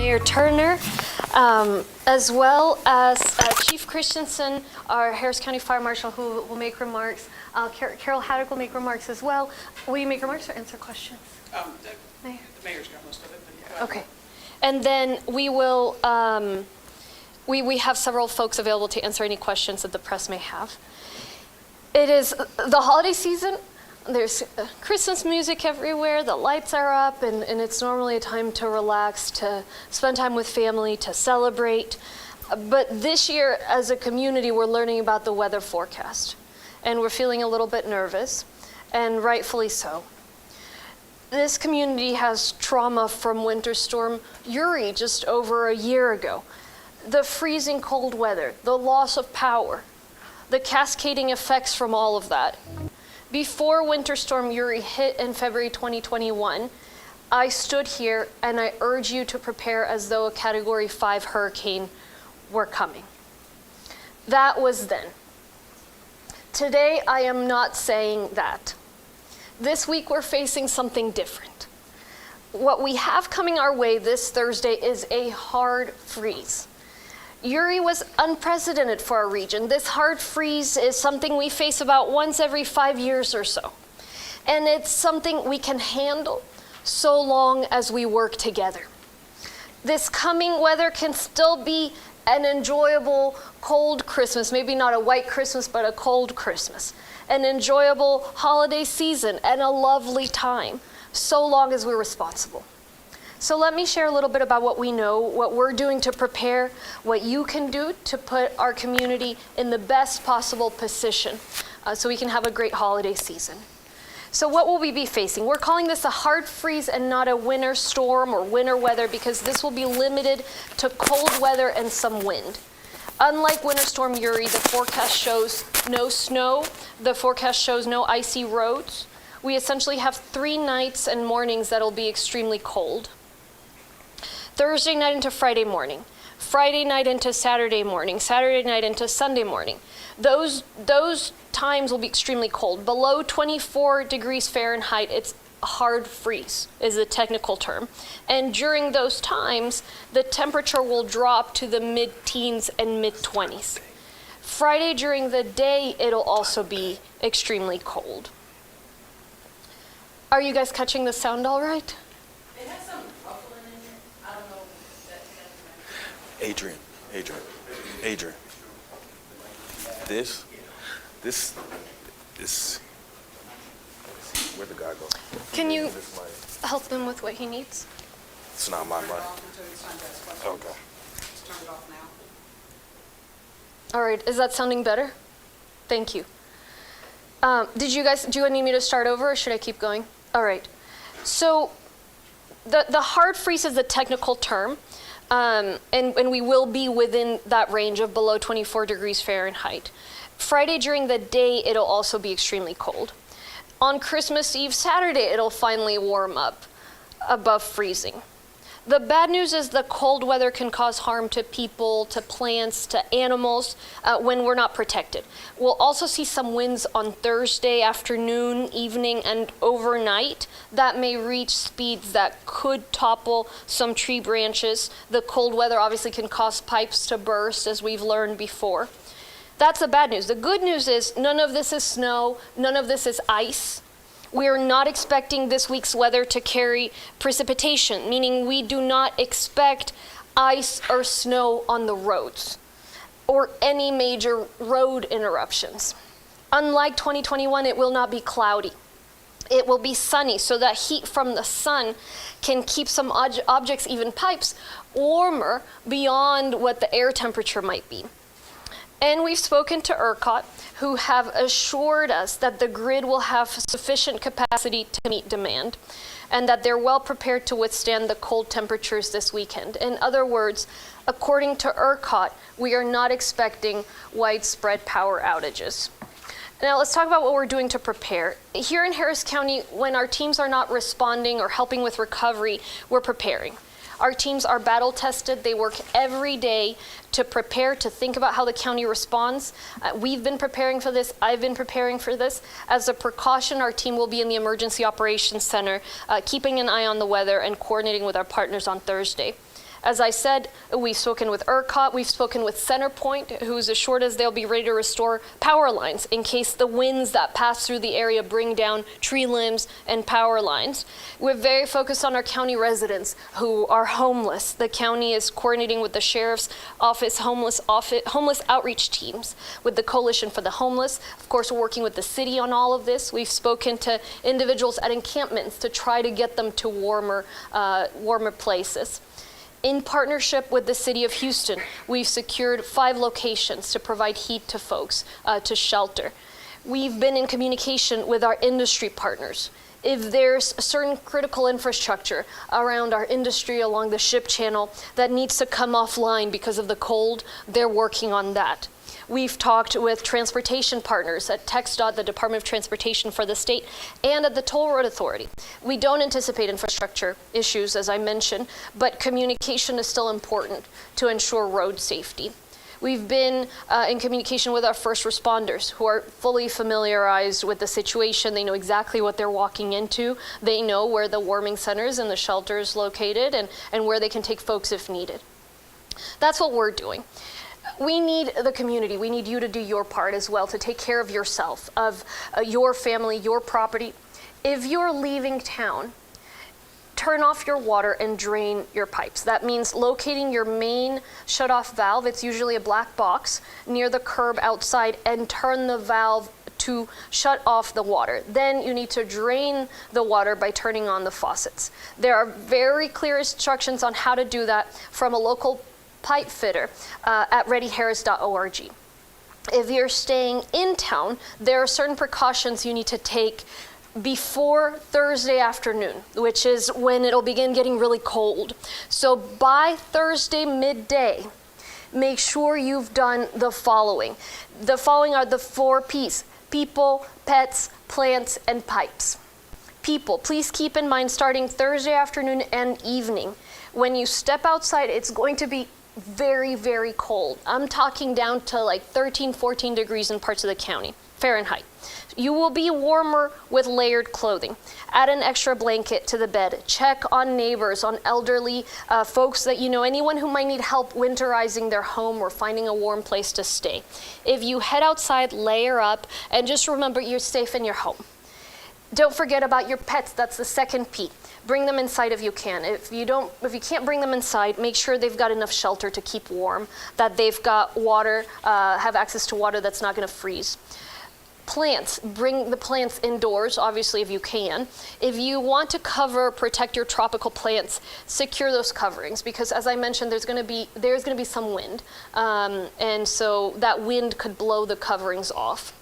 Mayor Turner, as well as Chief Christensen, our Harris County Fire Marshal, who will make remarks. Carol Haddock will make remarks as well. Will you make remarks or answer questions? The mayor's got most of it. But yeah. Okay. And then we will, we have several folks available to answer any questions that the press may have. It is the holiday season. There's Christmas music everywhere, the lights are up, and it's normally a time to relax, to spend time with family, to celebrate. But this year, as a community, we're learning about the weather forecast, and we're feeling a little bit nervous, and rightfully so. This community has trauma from Winter Storm Uri just over a year ago. The freezing cold weather, the loss of power, the cascading effects from all of that. Before Winter Storm Uri hit in February 2021, I stood here and I urged you to prepare as though a Category 5 hurricane were coming. That was then. Today, I am not saying that. This week, we're facing something different. What we have coming our way this Thursday is a hard freeze. Uri was unprecedented for our region. This hard freeze is something we face about once every 5 years or so. And it's something we can handle so long as we work together. This coming weather can still be an enjoyable cold Christmas, maybe not a white Christmas, but a cold Christmas. An enjoyable holiday season and a lovely time, so long as we're responsible. So let me share a little bit about what we know, what we're doing to prepare, what you can do to put our community in the best possible position so we can have a great holiday season. So what will we be facing? We're calling this a hard freeze and not a winter storm or winter weather because this will be limited to cold weather and some wind. Unlike Winter Storm Uri, the forecast shows no snow, the forecast shows no icy roads. We essentially have 3 nights and mornings that'll be extremely cold. Thursday night into Friday morning, Friday night into Saturday morning, Saturday night into Sunday morning. Those times will be extremely cold. Below 24 degrees Fahrenheit, it's a hard freeze is the technical term. And during those times, the temperature will drop to the mid-teens and mid-20s. Friday during the day, it'll also be extremely cold. Are you guys catching the sound all right? It has some ruffling in it. I don't know if that's Adrian. This is, where'd the guy go? Can you help him with what he needs? It's not my mic. Okay. Just turn it off now. All right, is that sounding better? Thank you. Do you need me to start over or should I keep going? All right. So the hard freeze is the technical term, and we will be within that range of below 24 degrees Fahrenheit. Friday during the day, it'll also be extremely cold. On Christmas Eve, Saturday, it'll finally warm up above freezing. The bad news is the cold weather can cause harm to people, to plants, to animals when we're not protected. We'll also see some winds on Thursday afternoon, evening, and overnight that may reach speeds that could topple some tree branches. The cold weather obviously can cause pipes to burst, as we've learned before. That's the bad news. The good news is none of this is snow, none of this is ice. We are not expecting this week's weather to carry precipitation, meaning we do not expect ice or snow on the roads or any major road interruptions. Unlike 2021, it will not be cloudy. It will be sunny, so that heat from the sun can keep some objects, even pipes, warmer beyond what the air temperature might be. And we've spoken to ERCOT, who have assured us that the grid will have sufficient capacity to meet demand, and that they're well prepared to withstand the cold temperatures this weekend. In other words, according to ERCOT, we are not expecting widespread power outages. Now let's talk about what we're doing to prepare. Here in Harris County, when our teams are not responding or helping with recovery, we're preparing. Our teams are battle tested. They work every day to prepare, to think about how the county responds. We've been preparing for this. I've been preparing for this. As a precaution, our team will be in the Emergency Operations Center, keeping an eye on the weather and coordinating with our partners on Thursday. As I said, we've spoken with ERCOT, we've spoken with CenterPoint, who's assured us they'll be ready to restore power lines in case the winds that pass through the area bring down tree limbs and power lines. We're very focused on our county residents who are homeless. The county is coordinating with the Sheriff's Office homeless outreach teams, with the Coalition for the Homeless. Of course, we're working with the city on all of this. We've spoken to individuals at encampments to try to get them to warmer places. In partnership with the City of Houston, we've secured 5 locations to provide heat to folks, to shelter. We've been in communication with our industry partners. If there's a certain critical infrastructure around our industry along the ship channel that needs to come offline because of the cold, they're working on that. We've talked with transportation partners at TxDOT, the Department of Transportation for the state, and at the Toll Road Authority. We don't anticipate infrastructure issues, as I mentioned, but communication is still important to ensure road safety. We've been in communication with our first responders who are fully familiarized with the situation. They know exactly what they're walking into. They know where the warming centers and the shelters located and where they can take folks if needed. That's what we're doing. We need the community. We need you to do your part as well to take care of yourself, of your family, your property. If you're leaving town, turn off your water and drain your pipes. That means locating your main shutoff valve. It's usually a black box near the curb outside, and turn the valve to shut off the water. Then you need to drain the water by turning on the faucets. There are very clear instructions on how to do that from a local pipe fitter at readyharris.org. If you're staying in town, there are certain precautions you need to take before Thursday afternoon, which is when it'll begin getting really cold. So by Thursday midday, make sure you've done the following. The following are the 4 P's: people, pets, plants, and pipes. People, please keep in mind, starting Thursday afternoon and evening, when you step outside, it's going to be very, very cold. I'm talking down to like 13, 14 degrees in parts of the county, Fahrenheit. You will be warmer with layered clothing. Add an extra blanket to the bed. Check on neighbors, on elderly folks that you know, anyone who might need help winterizing their home or finding a warm place to stay. If you head outside, layer up, and just remember you're safe in your home. Don't forget about your pets. That's the second P. Bring them inside if you can. If you can't bring them inside, make sure they've got enough shelter to keep warm, that they've got water, have access to water that's not going to freeze. Plants, bring the plants indoors, obviously, if you can. If you want to protect your tropical plants, secure those coverings, because as I mentioned, there's going to be some wind, and so that wind could blow the coverings off.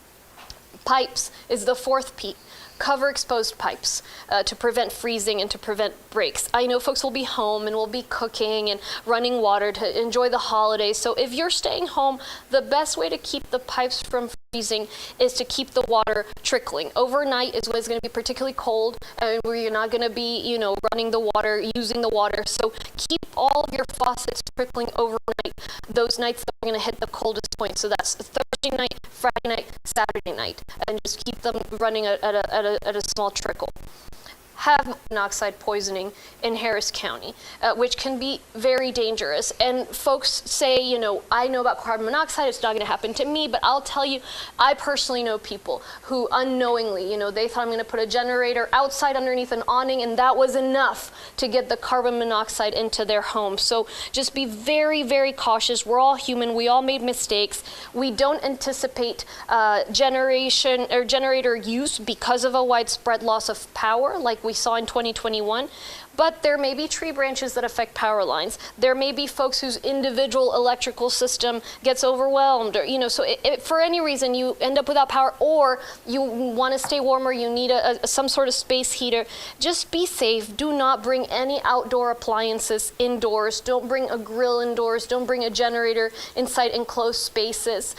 Pipes is the 4th P. Cover exposed pipes to prevent freezing and to prevent breaks. I know folks will be home and will be cooking and running water to enjoy the holidays. So if you're staying home, the best way to keep the pipes from freezing is to keep the water trickling. Overnight is when it's going to be particularly cold and where you're not going to be, running the water, using the water. So keep all of your faucets trickling overnight, those nights that are going to hit the coldest point. So that's Thursday night, Friday night, Saturday night, and just keep them running at a small trickle. Have monoxide poisoning in Harris County, which can be very dangerous. And folks say, I know about carbon monoxide, it's not going to happen to me, but I'll tell you, I personally know people who unknowingly, they thought I'm going to put a generator outside underneath an awning, and that was enough to get the carbon monoxide into their home. So just be very, very cautious. We're all human. We all made mistakes. We don't anticipate generator use because of a widespread loss of power like we saw in 2021, but there may be tree branches that affect power lines. There may be folks whose individual electrical system gets overwhelmed, or so for any reason you end up without power, or you want to stay warmer, you need some sort of space heater. Just be safe. Do not bring any outdoor appliances indoors. Don't bring a grill indoors. Don't bring a generator inside enclosed spaces.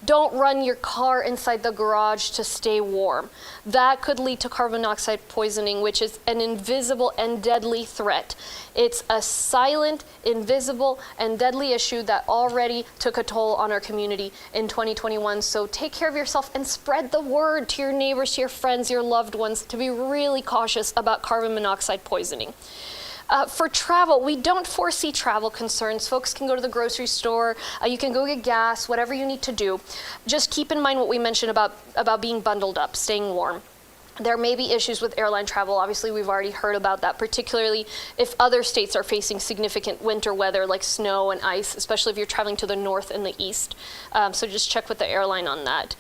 Don't run your car inside the garage to stay warm. That could lead to carbon monoxide poisoning, which is an invisible and deadly threat. It's a silent, invisible, and deadly issue that already took a toll on our community in 2021. So take care of yourself and spread the word to your neighbors, to your friends, your loved ones, to be really cautious about carbon monoxide poisoning. For travel, we don't foresee travel concerns. Folks can go to the grocery store, you can go get gas, whatever you need to do. Just keep in mind what we mentioned about being bundled up, staying warm. There may be issues with airline travel. Obviously, we've already heard about that, particularly if other states are facing significant winter weather like snow and ice, especially if you're traveling to the north and the east. So just check with the airline on that.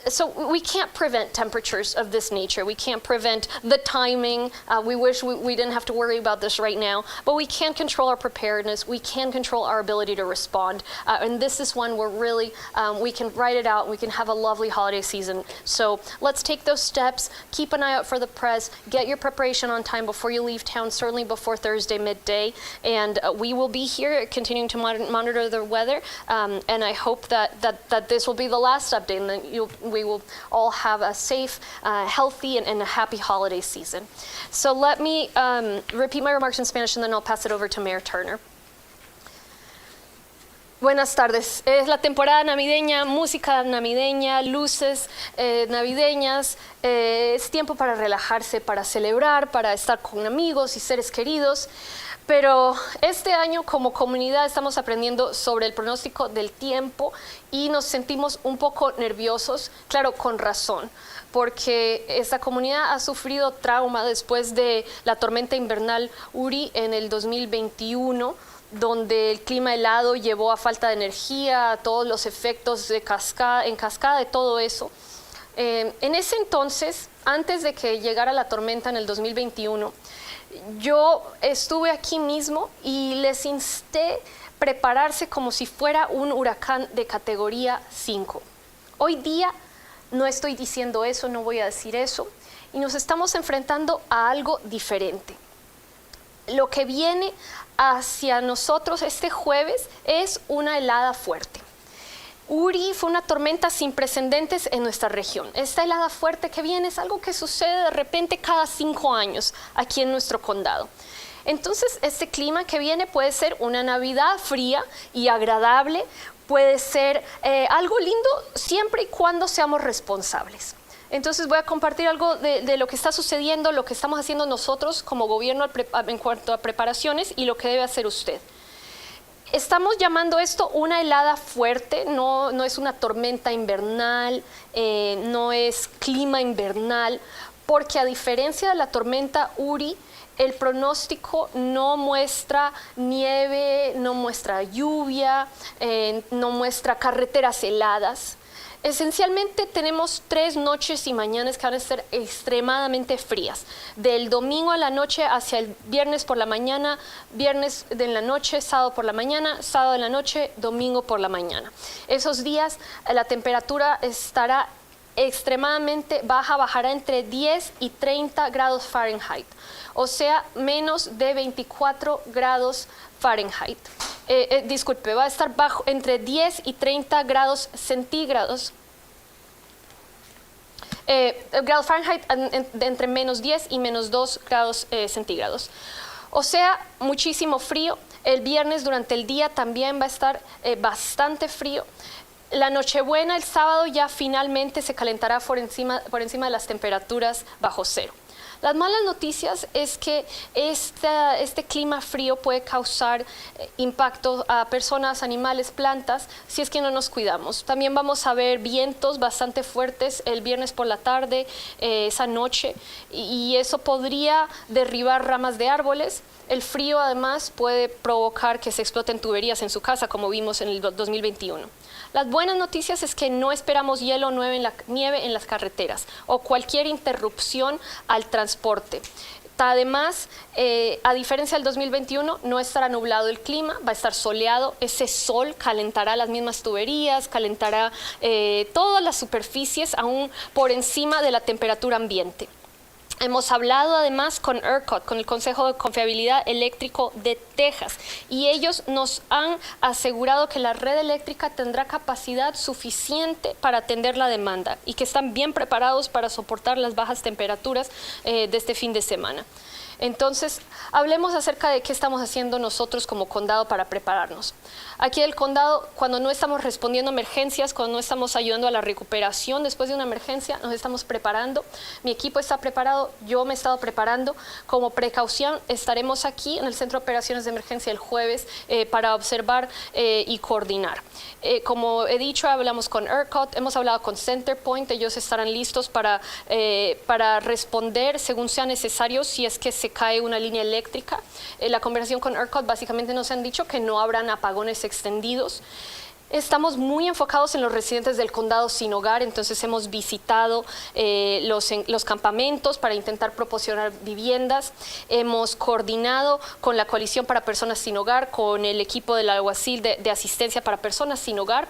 So we can't prevent temperatures of this nature. We can't prevent the timing. We wish we didn't have to worry about this right now, but we can control our preparedness. We can control our ability to respond. And this is one where really we can write it out. We can have a lovely holiday season. So let's take those steps. Keep an eye out for the press. Get your preparation on time before you leave town, certainly before Thursday midday. And we will be here continuing to monitor the weather. And I hope that this will be the last update, and that we will all have a safe, healthy, and a happy holiday season. So let me repeat my remarks in Spanish, and then I'll pass it over to Mayor Turner. Buenas tardes. Es la temporada navideña, música navideña, luces navideñas. Es tiempo para relajarse, para celebrar, para estar con amigos y seres queridos. Pero este año como comunidad estamos aprendiendo sobre el pronóstico del tiempo y nos sentimos un poco nerviosos, claro, con razón, porque esta comunidad ha sufrido trauma después de la tormenta invernal Uri en el 2021, donde el clima helado llevó a falta de energía, a todos los efectos de en cascada de todo eso. En ese entonces, antes de que llegara la tormenta en el 2021, yo estuve aquí mismo y les insté prepararse como si fuera un huracán de categoría 5. Hoy día no estoy diciendo eso, no voy a decir eso, y nos estamos enfrentando a algo diferente. Lo que viene hacia nosotros este jueves es una helada fuerte. Uri fue una tormenta sin precedentes en nuestra región. Esta helada fuerte que viene es algo que sucede de repente cada 5 años aquí en nuestro condado. Entonces, este clima que viene puede ser una Navidad fría y agradable, puede ser algo lindo siempre y cuando seamos responsables. Entonces voy a compartir algo de lo que está sucediendo, lo que estamos haciendo nosotros como gobierno en cuanto a preparaciones y lo que debe hacer usted. Estamos llamando esto una helada fuerte, no es una tormenta invernal, no es clima invernal, porque a diferencia de la tormenta Uri, el pronóstico no muestra nieve, no muestra lluvia, no muestra carreteras heladas. Esencialmente tenemos 3 noches y mañanas que van a ser extremadamente frías. Del domingo a la noche hacia el viernes por la mañana, viernes de la noche, sábado por la mañana, sábado de la noche, domingo por la mañana. Esos días la temperatura estará extremadamente baja, bajará entre 10 y 30 grados Fahrenheit, o sea, menos de 24 grados Fahrenheit. Disculpe, va a estar bajo entre 10 y 30 grados centígrados. Grados Fahrenheit entre menos 10 y menos 2 grados centígrados. O sea, muchísimo frío. El viernes durante el día también va a estar bastante frío. La Nochebuena, el sábado, ya finalmente se calentará por encima de las temperaturas bajo cero. Las malas noticias es que este clima frío puede causar impacto a personas, animales, plantas, si es que no nos cuidamos. También vamos a ver vientos bastante fuertes el viernes por la tarde, esa noche, y eso podría derribar ramas de árboles. El frío además puede provocar que se exploten tuberías en su casa, como vimos en el 2021. Las buenas noticias es que no esperamos hielo o nieve en las carreteras o cualquier interrupción al transporte. Además, a diferencia del 2021, no estará nublado el clima, va a estar soleado. Ese sol calentará las mismas tuberías, calentará todas las superficies aún por encima de la temperatura ambiente. Hemos hablado además con ERCOT, con el Consejo de Confiabilidad Eléctrico de Texas, y ellos nos han asegurado que la red eléctrica tendrá capacidad suficiente para atender la demanda y que están bien preparados para soportar las bajas temperaturas de este fin de semana. Entonces, hablemos acerca de qué estamos haciendo nosotros como condado para prepararnos. Aquí el condado, cuando no estamos respondiendo a emergencias, cuando no estamos ayudando a la recuperación después de una emergencia, nos estamos preparando. Mi equipo está preparado, yo me he estado preparando. Como precaución, estaremos aquí en el Centro de Operaciones de Emergencia el jueves para observar y coordinar. Como he dicho, hablamos con ERCOT, hemos hablado con Centerpoint, ellos estarán listos para responder según sea necesario si es que se cae una línea eléctrica. La conversación con ERCOT básicamente nos han dicho que no habrán apagones extendidos. Estamos muy enfocados en los residentes del condado sin hogar, entonces hemos visitado los campamentos para intentar proporcionar viviendas. Hemos coordinado con la Coalición para Personas Sin Hogar, con el equipo del alguacil de asistencia para personas sin hogar.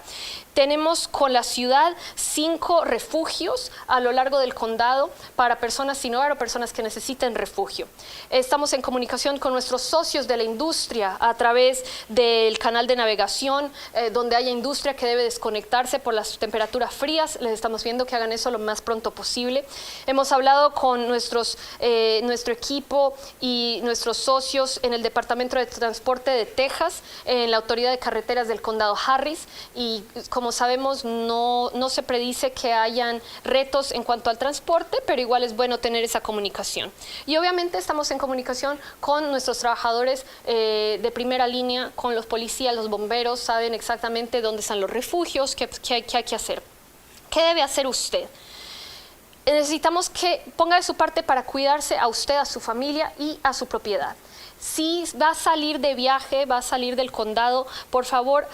Tenemos con la ciudad 5 refugios a lo largo del condado para personas sin hogar o personas que necesiten refugio. Estamos en comunicación con nuestros socios de la industria a través del canal de navegación, donde haya industria que debe desconectarse por las temperaturas frías. Les estamos viendo que hagan eso lo más pronto posible. Hemos hablado con nuestro equipo y nuestros socios en el Departamento de Transporte de Texas, en la Autoridad de Carreteras del Condado Harris, y como sabemos, no se predice que hayan retos en cuanto al transporte, pero igual es bueno tener esa comunicación. Y obviamente estamos en comunicación con nuestros trabajadores de primera línea, con los policías, los bomberos, saben exactamente dónde están los refugios, qué hay que hacer. ¿Qué debe hacer usted? Necesitamos que ponga de su parte para cuidarse a usted, a su familia y a su propiedad. Si va a salir de viaje, va a salir del condado, por favor,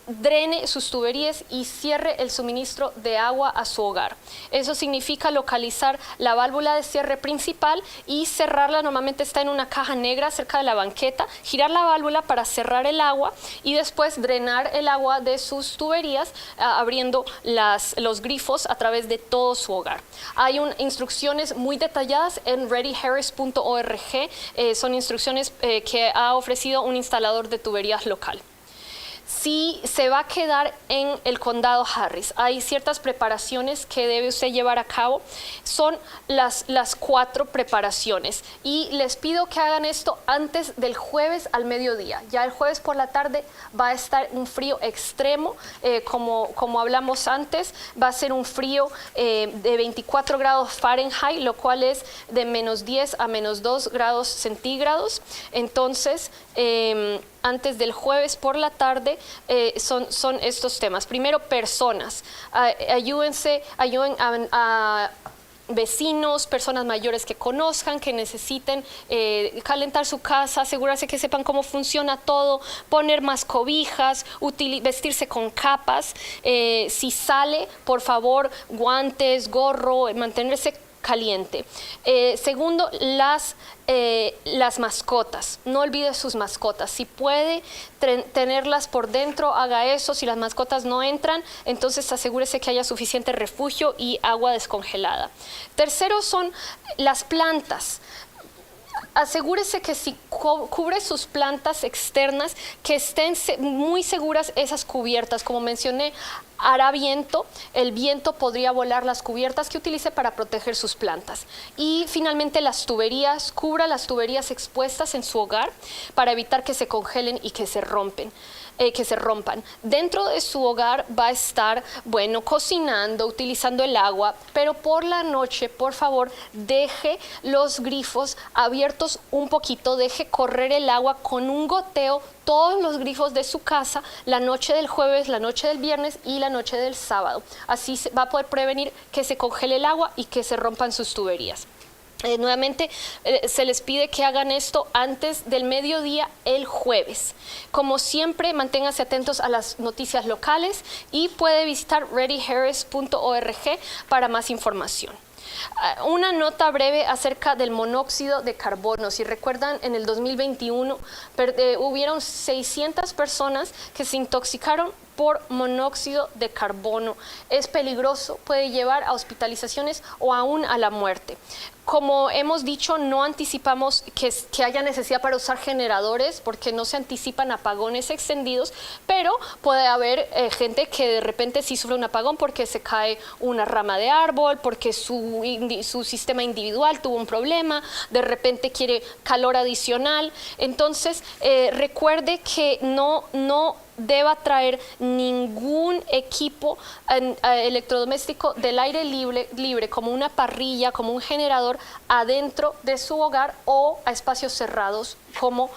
drene sus tuberías y cierre el suministro de agua a su hogar. Eso significa localizar la válvula de cierre principal y cerrarla. Normalmente está en una caja negra cerca de la banqueta. Girar la válvula para cerrar el agua y después drenar el agua de sus tuberías abriendo los grifos a través de todo su hogar. Hay instrucciones muy detalladas en readyharris.org. Son instrucciones que ha ofrecido un instalador de tuberías local. Si se va a quedar en el condado Harris, hay ciertas preparaciones que debe usted llevar a cabo. Son las 4 preparaciones y les pido que hagan esto antes del jueves al mediodía. Ya el jueves por la tarde va a estar un frío extremo, como hablamos antes, va a ser un frío de 24 grados Fahrenheit, lo cual es de -10 a -2 grados centígrados. Entonces, antes del jueves por la tarde son estos temas. Primero, personas. Ayuden a vecinos, personas mayores que conozcan, que necesiten calentar su casa, asegurarse que sepan cómo funciona todo, poner más cobijas, vestirse con capas. Si sale, por favor, guantes, gorro, mantenerse caliente. Segundo, las mascotas. No olvide sus mascotas. Si puede tenerlas por dentro, haga eso. Si las mascotas no entran, entonces asegúrese que haya suficiente refugio y agua descongelada. Tercero son las plantas. Asegúrese que si cubre sus plantas externas, que estén muy seguras esas cubiertas. Como mencioné, hará viento, el viento podría volar las cubiertas que utilice para proteger sus plantas. Y finalmente las tuberías, cubra las tuberías expuestas en su hogar para evitar que se congelen y que se rompan. Dentro de su hogar va a estar, cocinando, utilizando el agua, pero por la noche, por favor, deje los grifos abiertos un poquito, deje correr el agua con un goteo todos los grifos de su casa la noche del jueves, la noche del viernes y la noche del sábado. Así va a poder prevenir que se congele el agua y que se rompan sus tuberías. Nuevamente se les pide que hagan esto antes del mediodía el jueves. Como siempre, manténganse atentos a las noticias locales y puede visitar readyharris.org para más información. Una nota breve acerca del monóxido de carbono. Si recuerdan, en el 2021 hubieron 600 personas que se intoxicaron por monóxido de carbono. Es peligroso, puede llevar a hospitalizaciones o aún a la muerte. Como hemos dicho, no anticipamos que haya necesidad para usar generadores porque no se anticipan apagones extendidos, pero puede haber gente que de repente sí sufre un apagón porque se cae una rama de árbol, porque su sistema individual tuvo un problema, de repente quiere calor adicional. Entonces, recuerde que no deba traer ningún equipo electrodoméstico del aire libre, como una parrilla, como un generador, adentro de su hogar o a espacios cerrados, como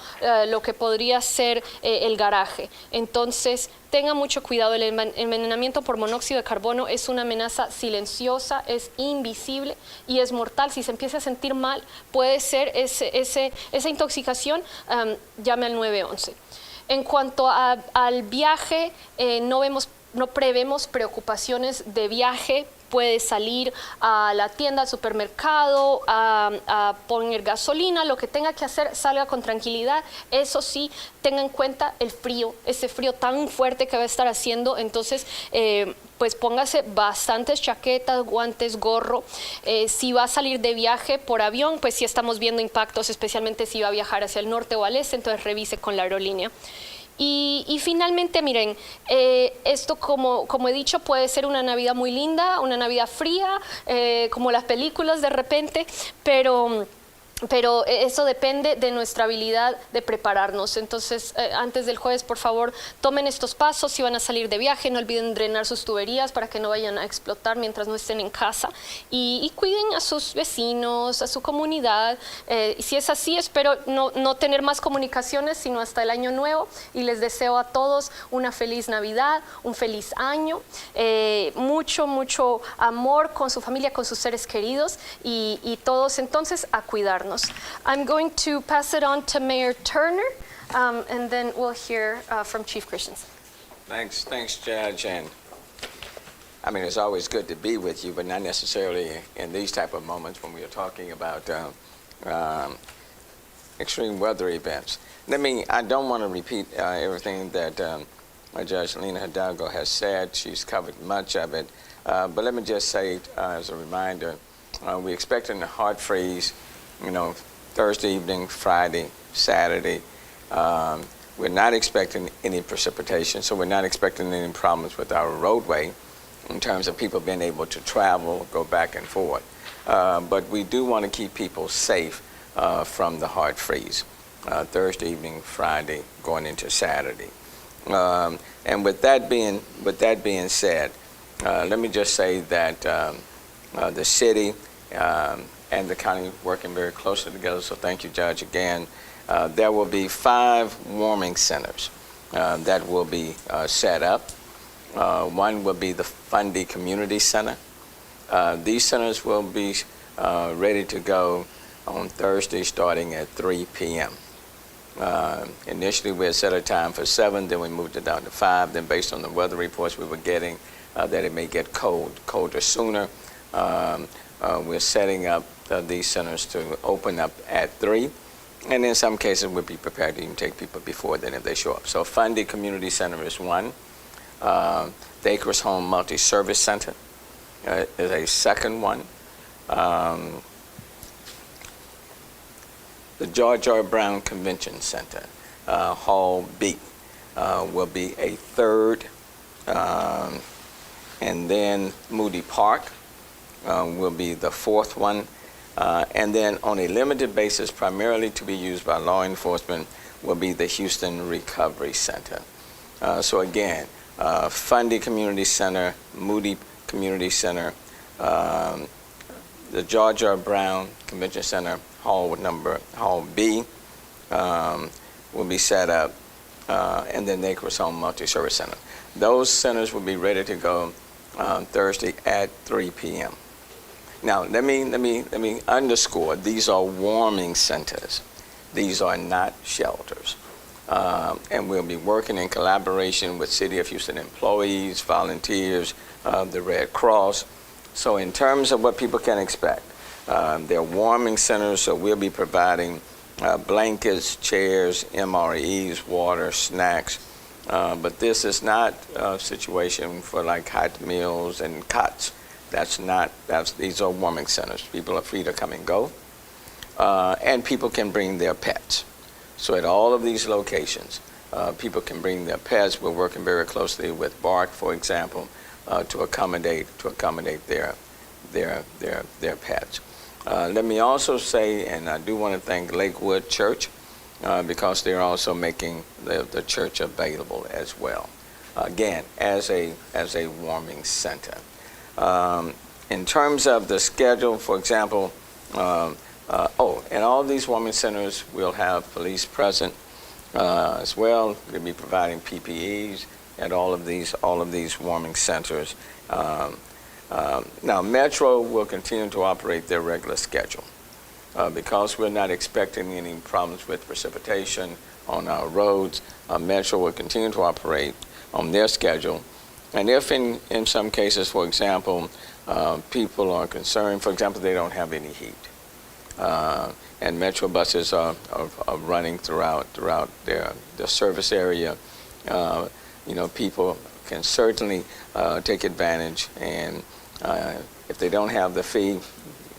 lo que podría ser el garaje. Entonces, tenga mucho cuidado. El envenenamiento por monóxido de carbono es una amenaza silenciosa, es invisible y es mortal. Si se empieza a sentir mal, puede ser esa intoxicación, llame al 911. En cuanto al viaje, no prevemos preocupaciones de viaje. Puede salir a la tienda, al supermercado, a poner gasolina, lo que tenga que hacer, salga con tranquilidad. Eso sí, tenga en cuenta el frío, ese frío tan fuerte que va a estar haciendo. Entonces, pues póngase bastantes chaquetas, guantes, gorro. Si va a salir de viaje por avión, pues sí estamos viendo impactos, especialmente si va a viajar hacia el norte o al este, entonces revise con la aerolínea. Y finalmente, miren, esto como he dicho, puede ser una Navidad muy linda, una Navidad fría, como las películas de repente, pero eso depende de nuestra habilidad de prepararnos. Entonces, antes del jueves, por favor, tomen estos pasos. Si van a salir de viaje, no olviden drenar sus tuberías para que no vayan a explotar mientras no estén en casa. Y cuiden a sus vecinos, a su comunidad. Y si es así, espero no tener más comunicaciones, sino hasta el año nuevo. Y les deseo a todos una feliz Navidad, un feliz año, mucho amor con su familia, con sus seres queridos y todos entonces a cuidarnos. I'm going to pass it on to Mayor Turner, and then we'll hear from Chief Christensen. Thanks, Judge. And I mean, it's always good to be with you, but not necessarily in these type of moments when we are talking about extreme weather events. I don't want to repeat everything that Judge Lena Hidalgo has said. She's covered much of it. But let me just say, as a reminder, we're expecting a hard freeze, Thursday evening, Friday, Saturday. We're not expecting any precipitation, so we're not expecting any problems with our roadway in terms of people being able to travel, go back and forth. But we do want to keep people safe from the hard freeze, Thursday evening, Friday, going into Saturday. And with that being said, let me just say that the city and the county working very closely together, so thank you, Judge, again. There will be 5 warming centers that will be set up. One will be the Fundy Community Center. These centers will be ready to go on Thursday starting at 3 p.m. Initially, we had set a time for 7, then we moved it down to 5. Then based on the weather reports we were getting, that it may get colder sooner, we're setting up these centers to open up at 3. And in some cases, we'll be prepared to even take people before then if they show up. So Fundy Community Center is one. The Acres Home Multi-Service Center is a second one. The George R. Brown Convention Center, Hall B, will be a third. And then Moody Park will be the fourth one. And then on a limited basis, primarily to be used by law enforcement, will be the Houston Recovery Center. So again, Fundy Community Center, Moody Community Center, the George R. Brown Convention Center, Hall B, will be set up, and then the Acres Home Multi-Service Center. Those centers will be ready to go Thursday at 3 p.m. Now, let me underscore, these are warming centers. These are not shelters. And we'll be working in collaboration with City of Houston employees, volunteers, the Red Cross. So in terms of what people can expect, they're warming centers, so we'll be providing blankets, chairs, MREs, water, snacks. But this is not a situation for like hot meals and cots. These are warming centers. People are free to come and go, and people can bring their pets. So at all of these locations, people can bring their pets. We're working very closely with BARC, for example, to accommodate their pets. Let me also say, and I do want to thank Lakewood Church because they're also making the church available as well. Again, as a warming center. In terms of the schedule, for example, in all these warming centers, we'll have police present as well. We'll be providing PPEs at all of these warming centers. Now, Metro will continue to operate their regular schedule because we're not expecting any problems with precipitation on our roads. Metro will continue to operate on their schedule. And if in some cases, for example, people are concerned, for example, they don't have any heat, and Metro buses are running throughout their service area, people can certainly take advantage, and if they don't have the fee,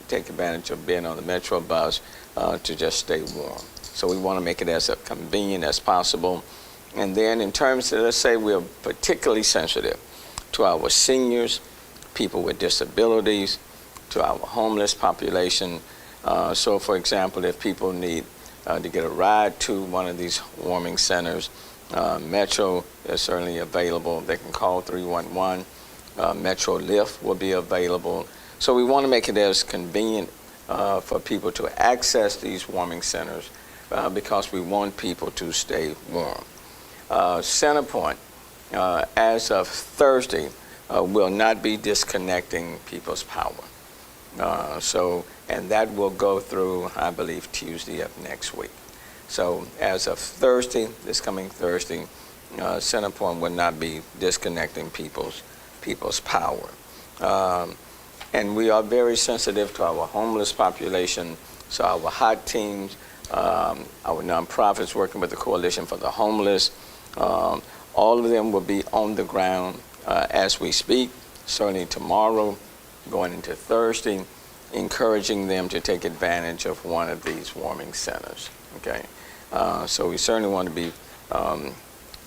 take advantage of being on the Metro bus to just stay warm. So we want to make it as convenient as possible. And then in terms of, let's say we're particularly sensitive to our seniors, people with disabilities, to our homeless population. So for example, if people need to get a ride to one of these warming centers, Metro is certainly available. They can call 311. Metro Lift will be available. So we want to make it as convenient for people to access these warming centers because we want people to stay warm. Centerpoint, as of Thursday, will not be disconnecting people's power. And that will go through, I believe, Tuesday of next week. So as of Thursday, this coming Thursday, Centerpoint will not be disconnecting people's power. And we are very sensitive to our homeless population, so our hot teams, our nonprofits working with the Coalition for the Homeless, all of them will be on the ground as we speak, certainly tomorrow, going into Thursday, encouraging them to take advantage of one of these warming centers. Okay, so we certainly want to be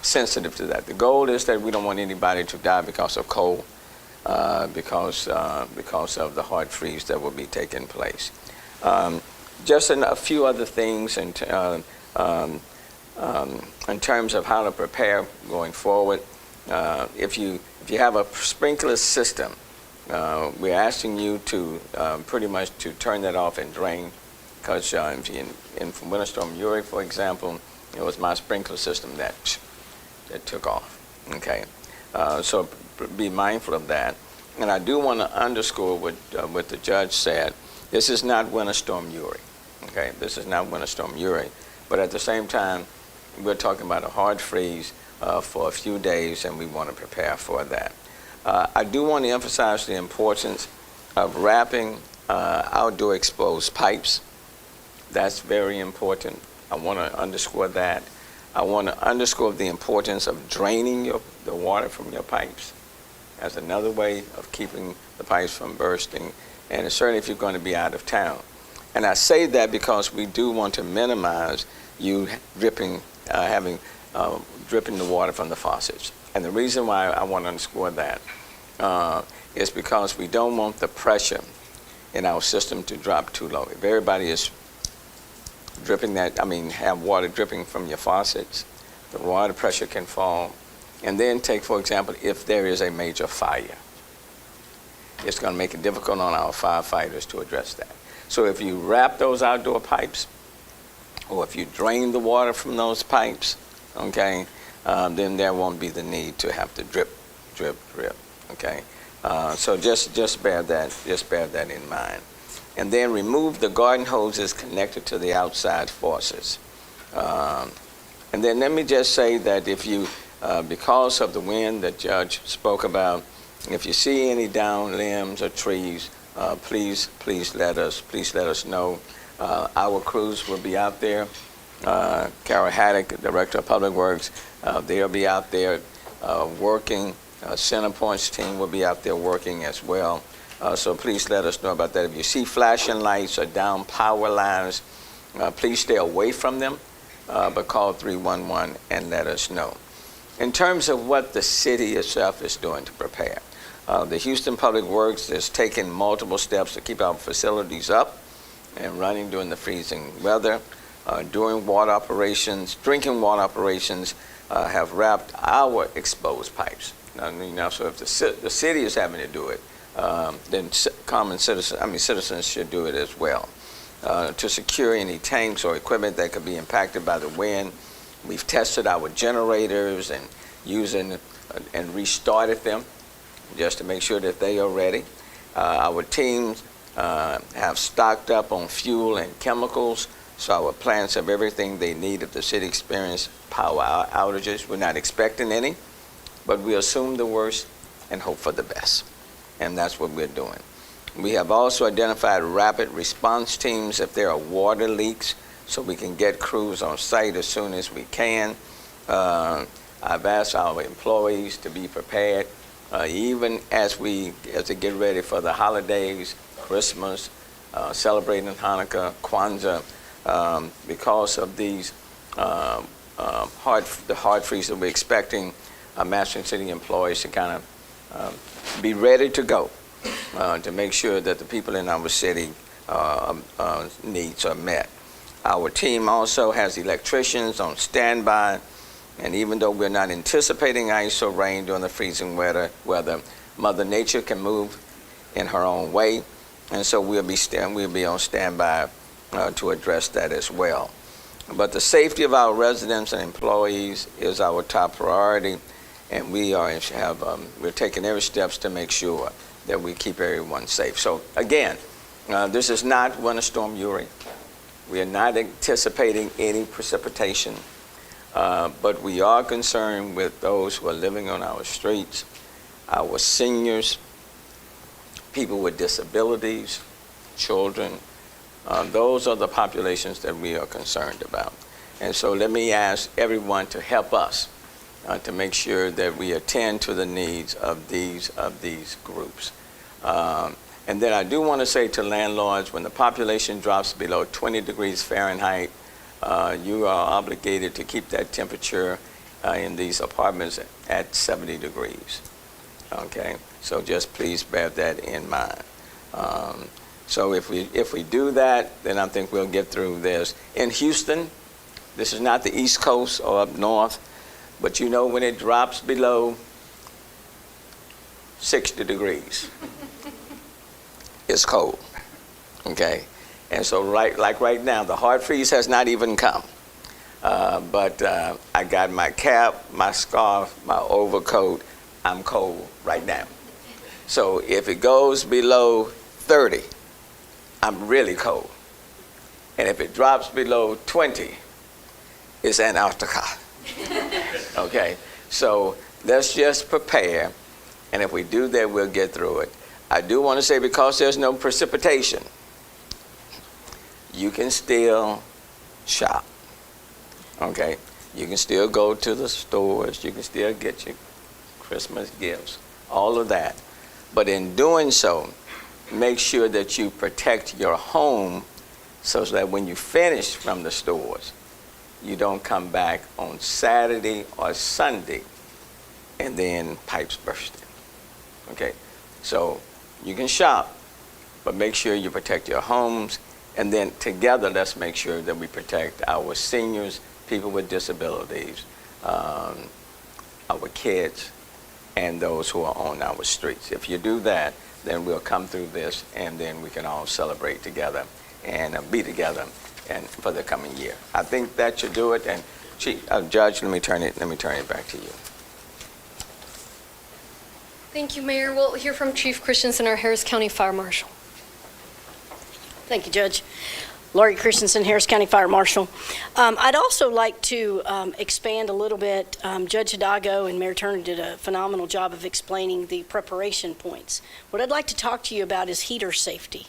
sensitive to that. The goal is that we don't want anybody to die because of cold, because of the hard freeze that will be taking place. Just a few other things in terms of how to prepare going forward. If you have a sprinkler system, we're asking you to pretty much to turn that off and drain, because in Winter Storm Uri, for example, it was my sprinkler system that took off. Okay, so be mindful of that. And I do want to underscore what the judge said. This is not Winter Storm Uri. Okay, this is not Winter Storm Uri, but at the same time, we're talking about a hard freeze for a few days, and we want to prepare for that. I do want to emphasize the importance of wrapping outdoor exposed pipes. That's very important. I want to underscore that. I want to underscore the importance of draining the water from your pipes. That's another way of keeping the pipes from bursting, and certainly if you're going to be out of town. And I say that because we do want to minimize you dripping the water from the faucets. And the reason why I want to underscore that is because we don't want the pressure in our system to drop too low. If everybody is dripping have water dripping from your faucets, the water pressure can fall. And then take, for example, if there is a major fire, it's going to make it difficult on our firefighters to address that. So if you wrap those outdoor pipes, or if you drain the water from those pipes, okay, then there won't be the need to have to drip, okay. So just bear that in mind. And then remove the garden hoses connected to the outside faucets. And then let me just say that if you, because of the wind that Judge spoke about, if you see any downed limbs or trees, please let us know. Our crews will be out there. Carol Haddock, Director of Public Works, they'll be out there working. Centerpoint's team will be out there working as well So please let us know about that. If you see flashing lights or down power lines, please stay away from them, but call 311 and let us know. In terms of what the city itself is doing to prepare, the Houston Public Works is taking multiple steps to keep our facilities up and running during the freezing weather. During water operations, drinking water operations, have wrapped our exposed pipes. Now, so if the city is having to do it, then citizens should do it as well. To secure any tanks or equipment that could be impacted by the wind, we've tested our generators and and restarted them just to make sure that they are ready. Our teams have stocked up on fuel and chemicals, so our plants have everything they need if the city experiences power outages. We're not expecting any, but we assume the worst and hope for the best, and that's what we're doing. We have also identified rapid response teams if there are water leaks, so we can get crews on site as soon as we can. I've asked our employees to be prepared, even as they get ready for the holidays, Christmas, celebrating Hanukkah, Kwanzaa, because of these the hard freeze that we're expecting Mastering City employees to kind of be ready to go to make sure that the people in our city needs are met. Our team also has electricians on standby, and even though we're not anticipating ice or rain during the freezing weather, Mother Nature can move in her own way, and so we'll be on standby to address that as well. But the safety of our residents and employees is our top priority, and we're taking every steps to make sure that we keep everyone safe. So again, this is not Winter Storm Uri. We are not anticipating any precipitation, but we are concerned with those who are living on our streets, our seniors, people with disabilities, children. Those are the populations that we are concerned about. And so let me ask everyone to help us to make sure that we attend to the needs of these groups. And then I do want to say to landlords, when the population drops below 20 degrees Fahrenheit, you are obligated to keep that temperature in these apartments at 70 degrees. Okay, so just please bear that in mind. So if we do that, then I think we'll get through this. In Houston, this is not the East Coast or up north, but you know when it drops below 60 degrees, it's cold, okay? And so right now, the hard freeze has not even come. But I got my cap, my scarf, my overcoat. I'm cold right now. So if it goes below 30, I'm really cold. And if it drops below 20, it's Antarctica. Okay, so let's just prepare. And if we do that, we'll get through it. I do want to say, because there's no precipitation, you can still shop. Okay, you can still go to the stores. You can still get your Christmas gifts, all of that. But in doing so, make sure that you protect your home so that when you finish from the stores, you don't come back on Saturday or Sunday and then pipes bursting. Okay, so you can shop, but make sure you protect your homes, and then together let's make sure that we protect our seniors, people with disabilities, our kids, and those who are on our streets. If you do that, then we'll come through this, and then we can all celebrate together and be together and for the coming year. I think that should do it. And Judge, let me turn it back to you. Thank you, Mayor. We'll hear from Chief Christensen, our Harris County Fire Marshal. Thank you, Judge. Laurie Christensen, Harris County Fire Marshal. I'd also like to expand a little bit. Judge Hidalgo and Mayor Turner did a phenomenal job of explaining the preparation points. What I'd like to talk to you about is heater safety.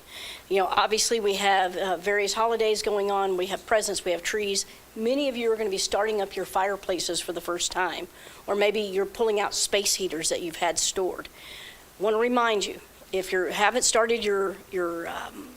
You know, obviously we have various holidays going on. We have presents, we have trees. Many of you are going to be starting up your fireplaces for the first time, or maybe you're pulling out space heaters that you've had stored. I want to remind you, If you haven't started your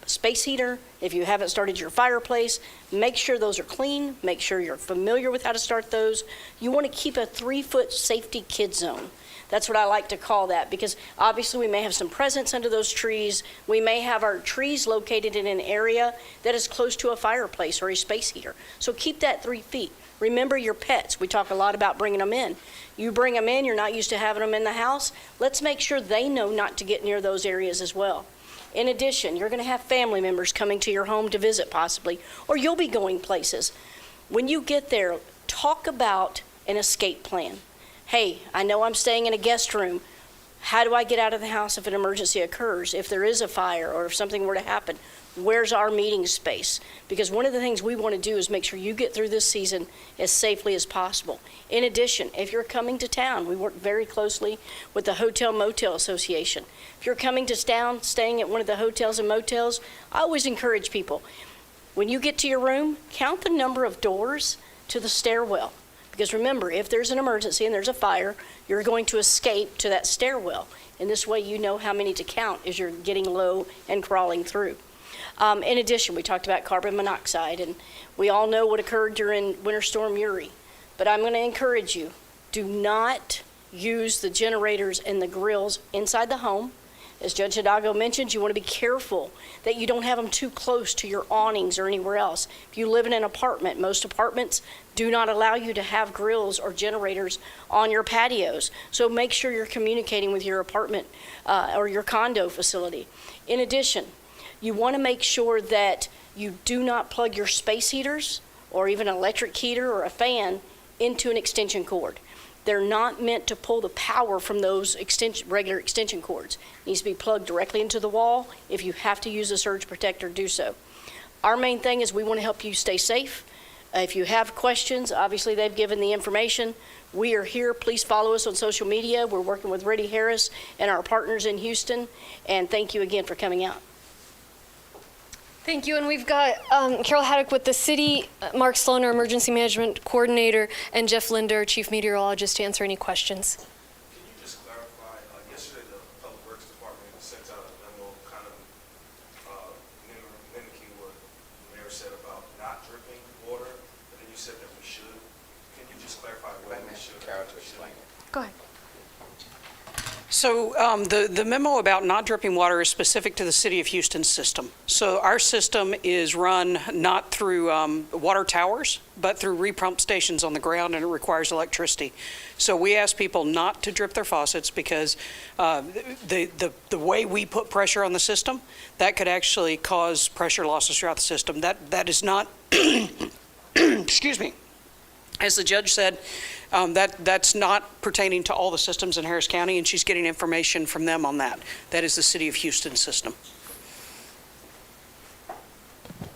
space heater, if you haven't started your fireplace, make sure those are clean. Make sure you're familiar with how to start those. You want to keep a 3-foot safety kid zone. That's what I like to call that, because obviously we may have some presents under those trees. We may have our trees located in an area that is close to a fireplace or a space heater. So keep that 3 feet. Remember your pets. We talk a lot about bringing them in. You bring them in, you're not used to having them in the house. Let's make sure they know not to get near those areas as well. In addition, you're going to have family members coming to your home to visit possibly, or you'll be going places. When you get there, talk about an escape plan. Hey, I know I'm staying in a guest room. How do I get out of the house if an emergency occurs? If there is a fire or if something were to happen, where's our meeting space? Because one of the things we want to do is make sure you get through this season as safely as possible. In addition, if you're coming to town, we work very closely with the Hotel Motel Association. If you're coming to town, staying at one of the hotels and motels, I always encourage people, when you get to your room, count the number of doors to the stairwell. Because remember, if there's an emergency and there's a fire, you're going to escape to that stairwell. And this way you know how many to count as you're getting low and crawling through. In addition, we talked about carbon monoxide, and we all know what occurred during Winter Storm Uri. But I'm going to encourage you, do not use the generators and the grills inside the home. As Judge Hidalgo mentioned, you want to be careful that you don't have them too close to your awnings or anywhere else. If you live in an apartment, most apartments do not allow you to have grills or generators on your patios. So make sure you're communicating with your apartment or your condo facility. In addition, you want to make sure that you do not plug your space heaters or even an electric heater or a fan into an extension cord. They're not meant to pull the power from those regular extension cords. It needs to be plugged directly into the wall. If you have to use a surge protector, do so. Our main thing is we want to help you stay safe. If you have questions, obviously they've given the information. We are here. Please follow us on social media. We're working with Reddy Harris and our partners in Houston. And thank you again for coming out. Thank you, and we've got Carol Haddock with the city, Mark Sloan, our emergency management coordinator, and Jeff Linder, chief meteorologist, to answer any questions. Can you just clarify, yesterday the Public Works Department sent out a memo kind of mimicking what the mayor said about not dripping water, but then you said that we should. Can you just clarify what we should? Carol to explain it. Go ahead. So the memo about not dripping water is specific to the City of Houston system. So our system is run not through water towers, but through repump stations on the ground, and it requires electricity. So we ask people not to drip their faucets because the way we put pressure on the system, that could actually cause pressure losses throughout the system. That is not, excuse me, as the judge said, that's not pertaining to all the systems in Harris County, and she's getting information from them on that. That is the City of Houston system.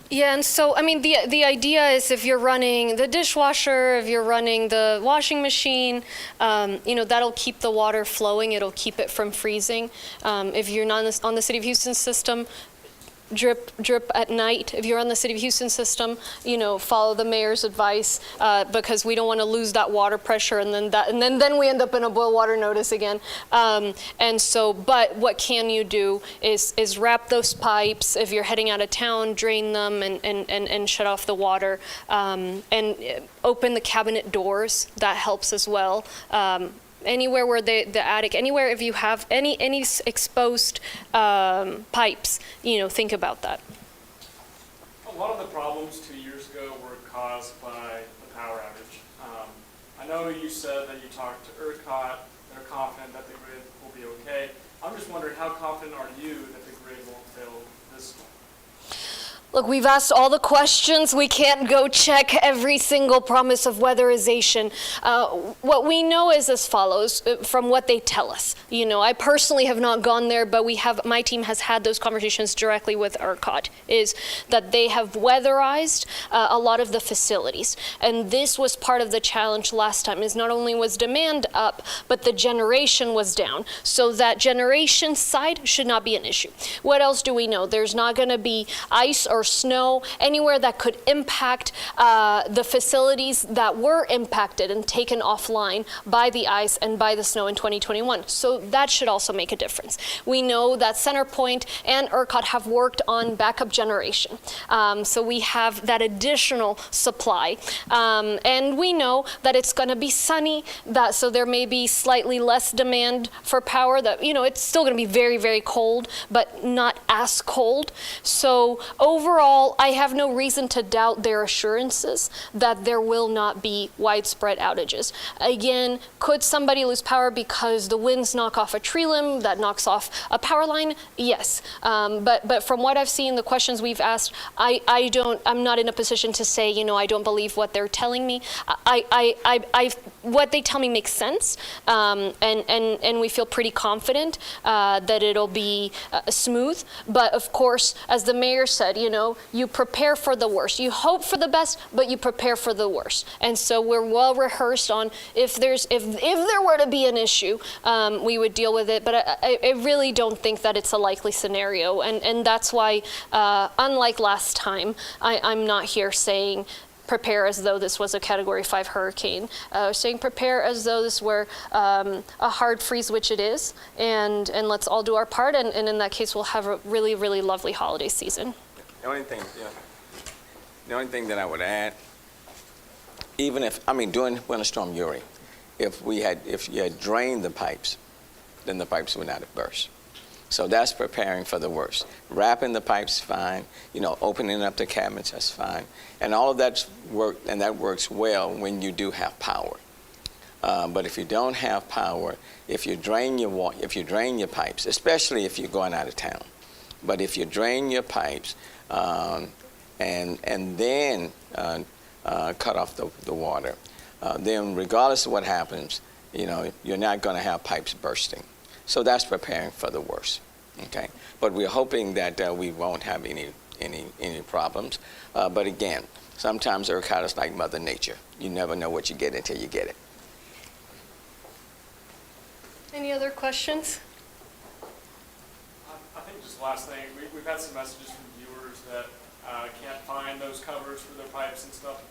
Yeah, and so, I mean, the idea is if you're running the dishwasher, if you're running the washing machine, that'll keep the water flowing. It'll keep it from freezing. If you're not on the City of Houston system, drip at night. If you're on the City of Houston system, follow the mayor's advice because we don't want to lose that water pressure, and then we end up in a boil water notice again. But what can you do is wrap those pipes. If you're heading out of town, drain them and shut off the water, and open the cabinet doors. That helps as well. Anywhere where the attic, anywhere if you have any exposed pipes, think about that. A lot of the problems 2 years ago were caused by the power outage. I know you said that you talked to ERCOT. They're confident that the grid will be okay. I'm just wondering, how confident are you that the grid won't fail this time? Look, we've asked all the questions. We can't go check every single promise of weatherization. What we know is as follows, from what they tell us. I personally have not gone there, but my team has had those conversations directly with ERCOT, is that they have weatherized a lot of the facilities. And this was part of the challenge last time, is not only was demand up, but the generation was down. So that generation side should not be an issue. What else do we know? There's not going to be ice or or snow, anywhere that could impact the facilities that were impacted and taken offline by the ice and by the snow in 2021. So that should also make a difference. We know that CenterPoint and ERCOT have worked on backup generation. So we have that additional supply. And we know that it's going to be sunny, so there may be slightly less demand for power. That, you know, it's still going to be very, very cold, but not as cold. So overall, I have no reason to doubt their assurances that there will not be widespread outages. Again, could somebody lose power because the winds knock off a tree limb that knocks off a power line? Yes. But from what I've seen, the questions we've asked, I'm not in a position to say, you know, I don't believe what they're telling me. What they tell me makes sense, and we feel pretty confident that it'll be smooth. But of course, as the mayor said, you know, you prepare for the worst. You hope for the best, but you prepare for the worst. And so we're well rehearsed on if there were to be an issue, we would deal with it. But I really don't think that it's a likely scenario, and that's why, unlike last time, I'm not here saying prepare as though this was a Category 5 hurricane. Saying prepare as though this were a hard freeze, which it is, and let's all do our part, and in that case, we'll have a really, really lovely holiday season. The only thing that I would add, even if, I mean, during Winter Storm Uri, if you had drained the pipes, then the pipes would not have burst. So that's preparing for the worst. Wrapping the pipes, fine. You know, opening up the cabinets, that's fine. And all of that's worked, and that works well when you do have power. But if you don't have power, if you drain your pipes, especially if you're going out of town, but if you drain your pipes and then cut off the water, then regardless of what happens, you know, you're not going to have pipes bursting. So that's preparing for the worst, okay? But we're hoping that we won't have any problems. But again, sometimes ERCOT is like Mother Nature. You never know what you get until you get it. Any other questions? I think just last thing, we've had some messages from viewers that can't find those covers for their pipes and stuff.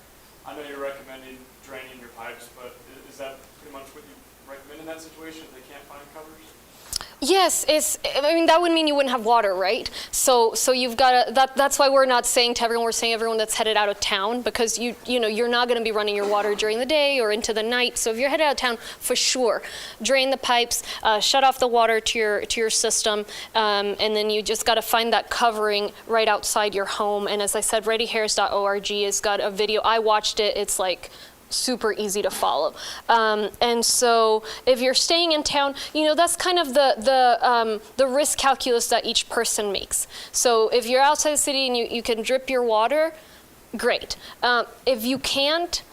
I know you're recommending draining your pipes, but is that pretty much what you recommend in that situation if they can't find covers? Yes, I mean, that would mean you wouldn't have water, right? So you've got to, that's why we're not saying to everyone, we're saying everyone that's headed out of town, because you know, you're not going to be running your water during the day or into the night. So if you're headed out of town, for sure, drain the pipes, shut off the water to your system, and then you just got to find that covering right outside your home. And as I said, readyharris.org has got a video. I watched it. It's like super easy to follow. And so if you're staying in town, you know, that's kind of the risk calculus that each person makes. So if you're outside the city and you can drip your water, great. If you can't,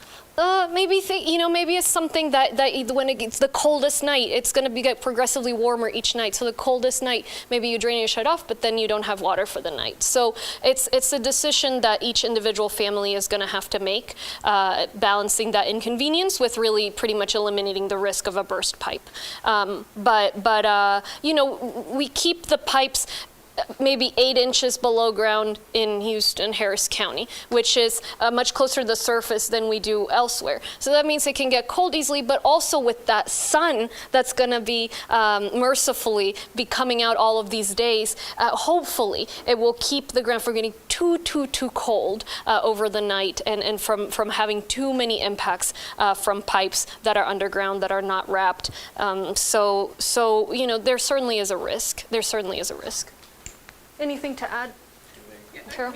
maybe it's something that when it gets the coldest night, it's going to get progressively warmer each night. So the coldest night, maybe you drain and you shut off, but then you don't have water for the night. So it's a decision that each individual family is going to have to make, balancing that inconvenience with really pretty much eliminating the risk of a burst pipe. But you know, we keep the pipes maybe 8 inches below ground in Houston, Harris County, which is much closer to the surface than we do elsewhere. So that means it can get cold easily, but also with that sun that's going to be mercifully be coming out all of these days, hopefully it will keep the ground from getting too cold over the night and from having too many impacts from pipes that are underground that are not wrapped. So you know, there certainly is a risk. There certainly is a risk. Anything to add, Carol?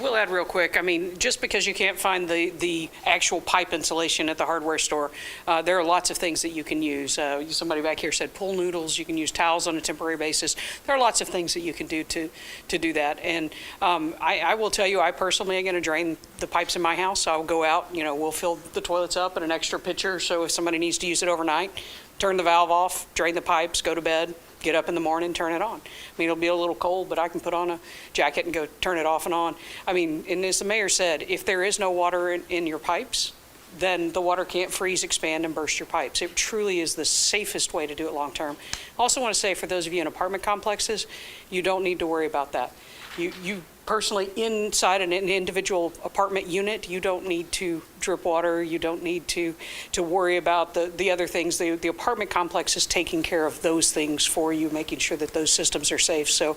We'll add real quick. I mean, just because you can't find the actual pipe insulation at the hardware store, there are lots of things that you can use. Somebody back here said pool noodles. You can use towels on a temporary basis. There are lots of things that you can do to do that. And I will tell you, I personally am going to drain the pipes in my house. I'll go out, you know, we'll fill the toilets up in an extra pitcher. So if somebody needs to use it overnight, turn the valve off, drain the pipes, go to bed. Get up in the morning, turn it on. I mean, it'll be a little cold, but I can put on a jacket and go turn it off and on. I mean, and as the mayor said, if there is no water in your pipes, then the water can't freeze, expand, and burst your pipes. It truly is the safest way to do it long term. I also want to say, for those of you in apartment complexes, you don't need to worry about that. You personally, inside an individual apartment unit, you don't need to drip water, you don't need to worry about the other things. The apartment complex is taking care of those things for you, making sure that those systems are safe. So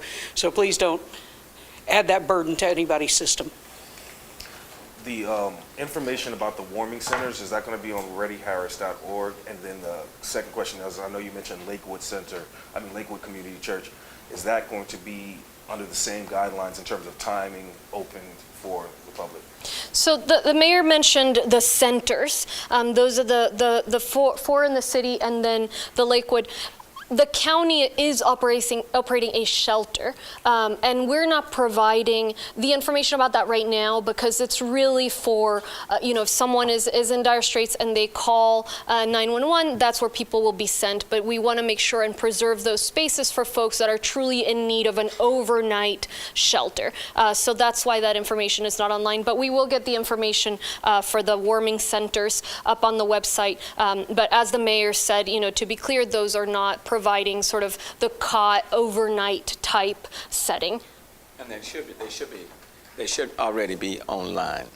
please don't add that burden to anybody's system. The information about the warming centers, is that going to be on readyharris.org? And then the second question is, I know you mentioned Lakewood Community Church. Is that going to be under the same guidelines in terms of timing open for the public? So the mayor mentioned the centers. Those are the four in the city, and then the Lakewood. The county is operating a shelter, and we're not providing the information about that right now because it's really for, if someone is in dire straits and they call 911, that's where people will be sent. But we want to make sure and preserve those spaces for folks that are truly in need of an overnight shelter. So that's why that information is not online. But we will get the information for the warming centers up on the website. But as the mayor said, to be clear, those are not providing sort of the cot overnight type setting. And they should already be online.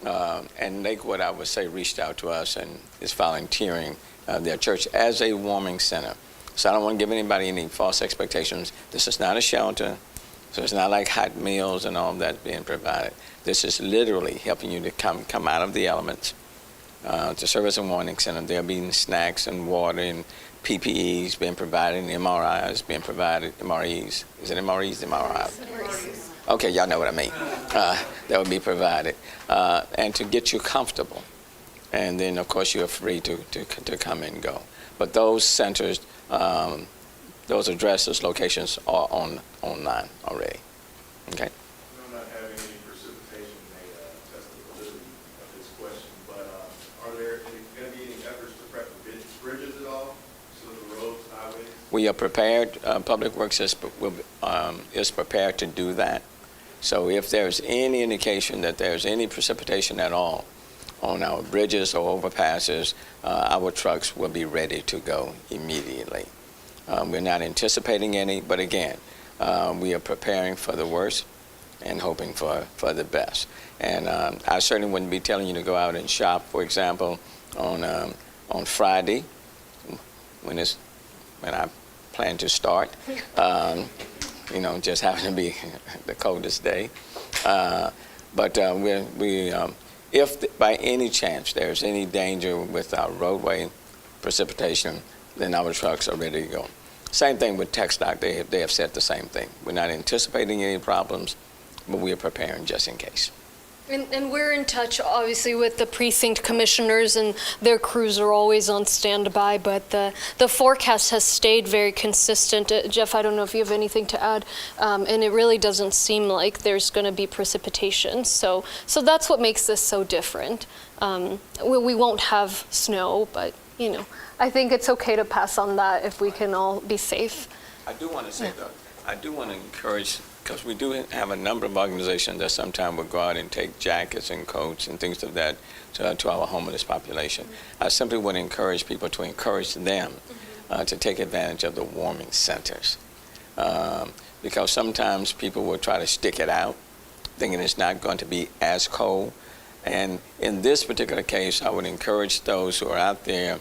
And Lakewood, I would say, reached out to us and is volunteering their church as a warming center. So I don't want to give anybody any false expectations. This is not a shelter, so it's not like hot meals and all that being provided. This is literally helping you to come out of the elements. To serve as a warming center, they'll be snacks and water and PPEs being provided, and MRIs being provided. MREs. Is it MREs? MRIs. Okay, y'all know what I mean. That would be provided. And to get you comfortable. And then, of course, you're free to come and go. But those centers, those addresses, locations are online already. Okay? I'm not having any precipitation may test the validity of this question, but are there going to be any efforts to prep bridges at all? Roads, highways? We are prepared. Public Works is prepared to do that. So if there's any indication that there's any precipitation at all on our bridges or overpasses, our trucks will be ready to go immediately. We're not anticipating any, but again, we are preparing for the worst and hoping for the best. And I certainly wouldn't be telling you to go out and shop, for example, on Friday, when I plan to start, just happen to be the coldest day. But if by any chance there's any danger with our roadway precipitation, then our trucks are ready to go. Same thing with TxDOT. They have said the same thing. We're not anticipating any problems, but we are preparing just in case. And we're in touch, obviously, with the precinct commissioners, and their crews are always on standby, but the forecast has stayed very consistent. Jeff, I don't know if you have anything to add, and it really doesn't seem like there's going to be precipitation. So that's what makes this so different. We won't have snow, but, I think it's okay to pass on that if we can all be safe. I do want to say, though, I do want to encourage, because we do have a number of organizations that sometimes will go out and take jackets and coats and things of that to our homeless population. I simply want to encourage people to encourage them to take advantage of the warming centers. Because sometimes people will try to stick it out, thinking it's not going to be as cold. And in this particular case, I would encourage those who are out there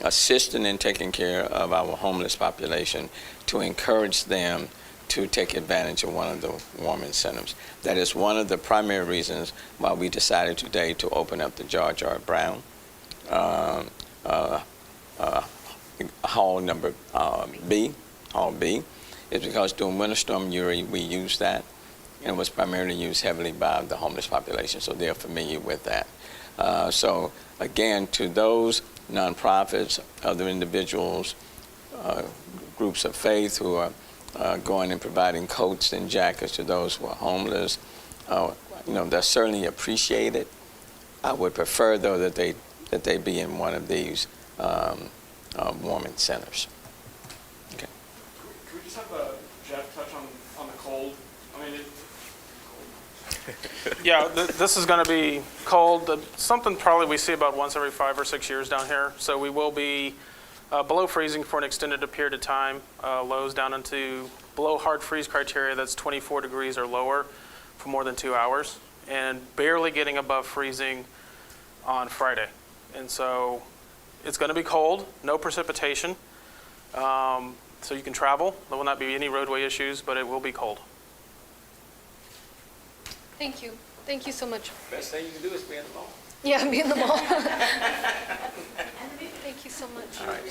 assisting in taking care of our homeless population to encourage them to take advantage of one of the warming centers. That is one of the primary reasons why we decided today to open up the George R. Brown Hall number B, Hall B, is because during Winter Storm Uri we used that, and it was primarily used heavily by the homeless population, so they're familiar with that. So again, to those nonprofits, other individuals, groups of faith who are going and providing coats and jackets to those who are homeless, that's certainly appreciated. I would prefer, though, that they be in one of these warming centers. Okay. Can we just have Jeff touch on the cold? I mean, Yeah, this is going to be cold. Something probably we see about once every 5 or 6 years down here. So we will be below freezing for an extended period of time. Lows down into below hard freeze criteria, that's 24 degrees or lower for more than 2 hours, and barely getting above freezing on Friday. And so it's going to be cold, no precipitation. So you can travel. There will not be any roadway issues, but it will be cold. Thank you. Thank you so much. Best thing you can do is be in the mall. Yeah, be in the mall. Thank you so much. All right.